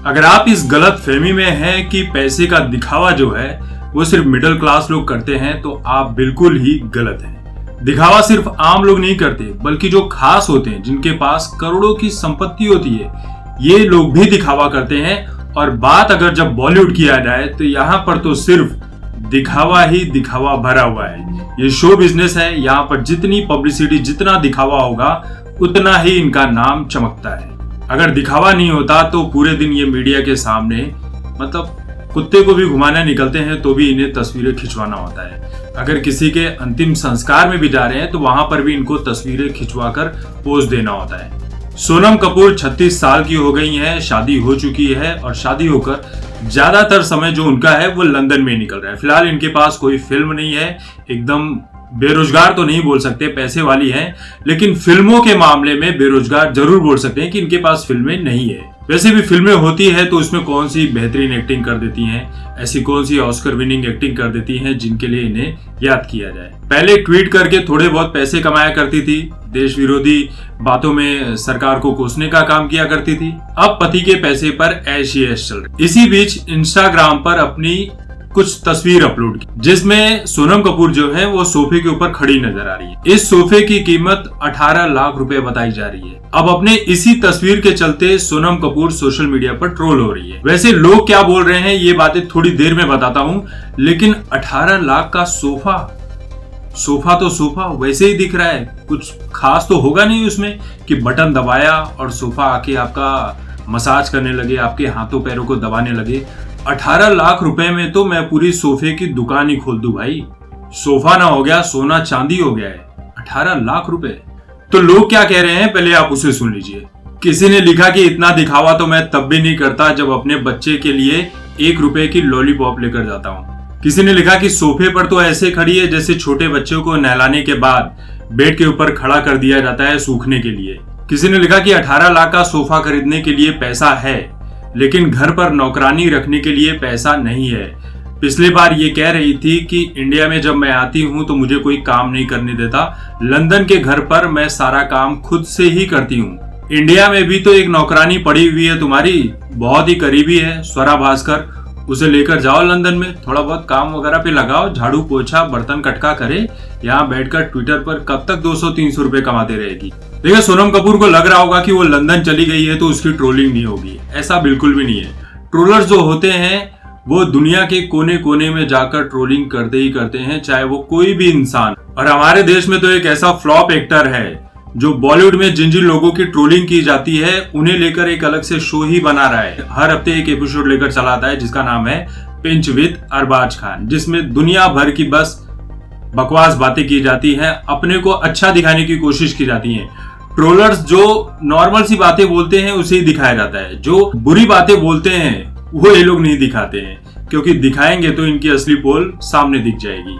अगर आप इस गलत फहमी में हैं कि पैसे का दिखावा जो है वो सिर्फ मिडिल क्लास लोग करते हैं, तो आप बिल्कुल ही गलत हैं। दिखावा सिर्फ आम लोग नहीं करते, बल्कि जो खास होते हैं, जिनके पास करोड़ों की संपत्ति होती है, ये लोग भी दिखावा करते हैं। और बात अगर जब बॉलीवुड किया जाए तो यहाँ पर तो सिर्फ दिखावा ही दिखावा भरा हुआ है। ये शो बिजनेस है, यहाँ पर जितनी पब्लिसिटी, जितना दिखावा होगा उतना ही इनका नाम चमकता है। अगर दिखावा नहीं होता तो पूरे दिन ये मीडिया के सामने मतलब कुत्ते को भी घुमाने निकलते हैं तो भी इन्हें तस्वीरें खिंचवाना होता है। अगर किसी के अंतिम संस्कार में भी जा रहे हैं तो वहां पर भी इनको तस्वीरें खिंचवाकर पोज देना होता है। सोनम कपूर 36 साल की हो गई हैं, शादी हो चुकी है और शादी होकर ज्यादातर समय जो उनका है वो लंदन में निकल रहा है। फिलहाल इनके पास कोई फिल्म नहीं है, एकदम बेरोजगार तो नहीं बोल सकते, पैसे वाली हैं, लेकिन फिल्मों के मामले में बेरोजगार जरूर बोल सकते हैं कि इनके पास फिल्में नहीं है। वैसे भी फिल्में होती है तो उसमें कौन सी बेहतरीन एक्टिंग कर देती हैं, ऐसी कौन सी ऑस्कर विनिंग एक्टिंग कर देती हैं जिनके लिए इन्हें याद किया जाए। पहले ट्वीट करके थोड़े बहुत पैसे कमाया करती थी, देश विरोधी बातों में सरकार को कोसने का काम किया करती थी। अब पति के पैसे पर ऐश ही ऐश चल रही। इसी बीच इंस्टाग्राम पर अपनी कुछ तस्वीर अपलोड की जिसमें सोनम कपूर जो है वो सोफे के ऊपर खड़ी नजर आ रही है। इस सोफे की कीमत 18 लाख रुपए बताई जा रही है। अब अपने इसी तस्वीर के चलते सोनम कपूर सोशल मीडिया पर ट्रोल हो रही है। वैसे लोग क्या बोल रहे हैं ये बातें थोड़ी देर में बताता हूँ, लेकिन 18 लाख का सोफा तो सोफा वैसे ही दिख रहा है, कुछ खास तो होगा नहीं उसमें कि बटन दबाया और सोफा आके आपका मसाज करने लगे, आपके हाथों पैरों को दबाने लगे। 18 लाख रुपए में तो मैं पूरी सोफे की दुकान ही खोल दूं भाई। सोफा ना हो गया, सोना चांदी हो गया है। 18 लाख रुपए। तो लोग क्या कह रहे हैं पहले आप उसे सुन लीजिए। किसी ने लिखा कि इतना दिखावा तो मैं तब भी नहीं करता जब अपने बच्चे के लिए 1 रुपए की लॉलीपॉप लेकर जाता हूँ। किसी ने लिखा कि सोफे पर तो ऐसे खड़ी है जैसे छोटे बच्चों को नहलाने के बाद बेड के ऊपर खड़ा कर दिया जाता है सूखने के लिए। किसी ने लिखा कि 18 लाख का सोफा खरीदने के लिए पैसा है, लेकिन घर पर नौकरानी रखने के लिए पैसा नहीं है। पिछली बार ये कह रही थी कि इंडिया में जब मैं आती हूँ तो मुझे कोई काम नहीं करने देता, लंदन के घर पर मैं सारा काम खुद से ही करती हूँ। इंडिया में भी तो एक नौकरानी पड़ी हुई है तुम्हारी, बहुत ही करीबी है, स्वरा भास्कर, उसे लेकर जाओ लंदन में, थोड़ा बहुत काम वगैरह पे लगाओ, झाड़ू पोछा बर्तन कटका करे, यहाँ बैठकर ट्विटर पर कब तक 200-300 रुपए कमाते रहेगी। देखिए सोनम कपूर को लग रहा होगा कि वो लंदन चली गई है तो उसकी ट्रोलिंग नहीं होगी, ऐसा बिल्कुल भी नहीं है। ट्रोलर्स जो होते हैं वो दुनिया के कोने कोने में जाकर ट्रोलिंग करते ही करते हैं, चाहे वो कोई भी इंसान। और हमारे देश में तो एक ऐसा फ्लॉप एक्टर है जो बॉलीवुड में जिन जिन लोगों की ट्रोलिंग की जाती है उन्हें लेकर एक अलग से शो ही बना रहा है। हर हफ्ते एक एपिसोड लेकर चलाता है जिसका नाम है पिंच विद अरबाज खान, जिसमें दुनिया भर की बस बकवास बातें की जाती हैं, अपने को अच्छा दिखाने की कोशिश की जाती है। ट्रोलर्स जो नॉर्मल सी बातें बोलते हैं उसे ही दिखाया जाता है, जो बुरी बातें बोलते हैं वो ये लोग नहीं दिखाते हैं, क्योंकि दिखाएंगे तो इनकी असली पोल सामने दिख जाएगी।